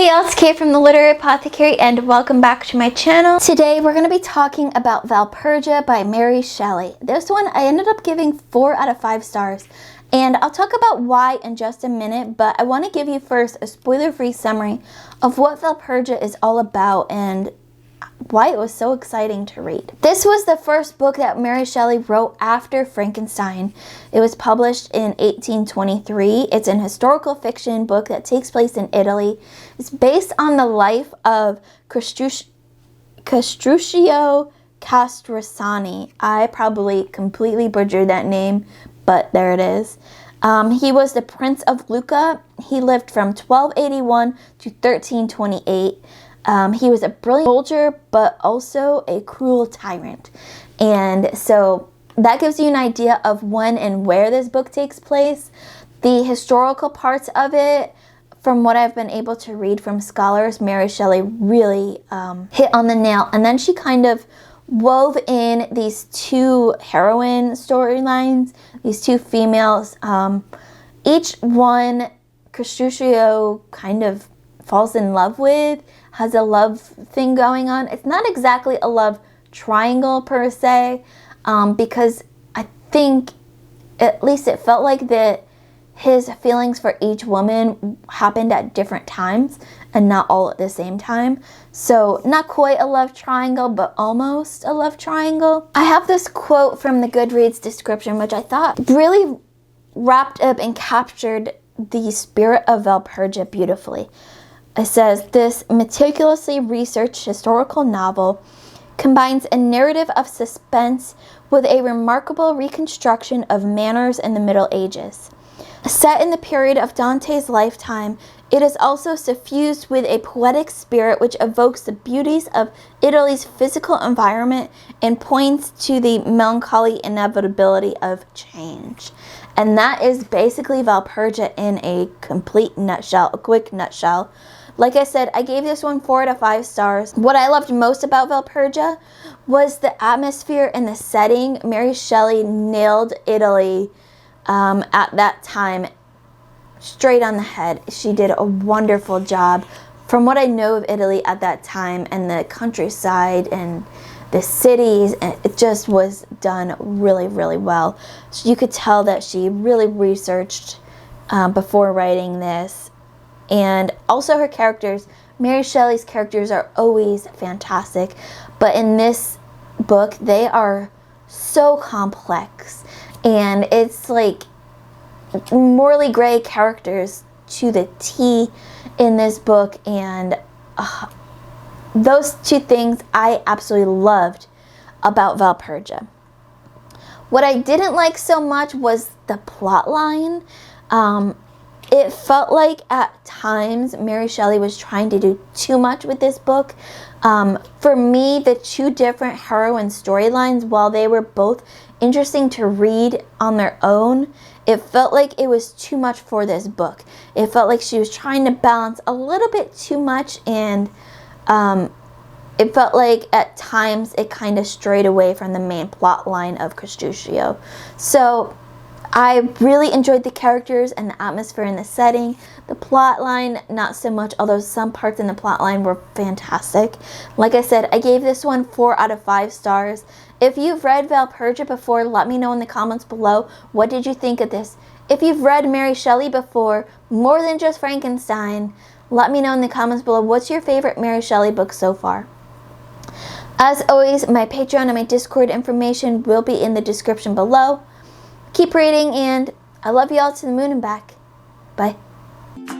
y'all, it's Kate from the Literary Apothecary and welcome back to my channel. Today we're going to be talking about Valperga by Mary Shelley. This one I ended up giving 4 out of 5 stars and I'll talk about why in just a minute, but I want to give you first a spoiler-free summary of what Valperga is all about and why it was so exciting to read. This was the first book that Mary Shelley wrote after Frankenstein. It was published in 1823. It's an historical fiction book that takes place in Italy. It's based on the life of Castruccio Castracani. I probably completely butchered that name, but there it is. He was the Prince of Lucca. He lived from 1281 to 1328. He was a brilliant soldier, but also a cruel tyrant. And so that gives you an idea of when and where this book takes place. The historical parts of it, from what I've been able to read from scholars, Mary Shelley really hit on the nail. And then she kind of wove in these two heroine storylines, these two females. Each one Castruccio kind of falls in love with, has a love thing going on. It's not exactly a love triangle per se, because I think, at least it felt like that his feelings for each woman happened at different times and not all at the same time. So not quite a love triangle, but almost a love triangle. I have this quote from the Goodreads description, which I thought really wrapped up and captured the spirit of Valperga beautifully. It says, "This meticulously researched historical novel combines a narrative of suspense with a remarkable reconstruction of manners in the Middle Ages. Set in the period of Dante's lifetime, it is also suffused with a poetic spirit which evokes the beauties of Italy's physical environment and points to the melancholy inevitability of change." And that is basically Valperga in a complete nutshell, a quick nutshell. Like I said, I gave this one 4 out of 5 stars. What I loved most about Valperga was the atmosphere and the setting. Mary Shelley nailed Italy at that time straight on the head. She did a wonderful job. From what I know of Italy at that time and the countryside and the cities, it just was done really, really well. So you could tell that she really researched before writing this. And also her characters, Mary Shelley's characters are always fantastic, but in this book they are so complex, and it's like morally gray characters to the T in this book, and those two things I absolutely loved about Valperga. What I didn't like so much was the plot line. It felt like at times Mary Shelley was trying to do too much with this book. For me, the two different heroine storylines, while they were both interesting to read on their own, it felt like it was too much for this book. It felt like she was trying to balance a little bit too much, and it felt like at times it kind of strayed away from the main plot line of Castruccio. So I really enjoyed the characters and the atmosphere and the setting. The plot line, not so much, although some parts in the plot line were fantastic. Like I said, I gave this one 4 out of 5 stars. If you've read Valperga before, let me know in the comments below. What did you think of this? If you've read Mary Shelley before, more than just Frankenstein, let me know in the comments below. What's your favorite Mary Shelley book so far? As always, my Patreon and my Discord information will be in the description below. Keep reading, and I love you all to the moon and back. Bye.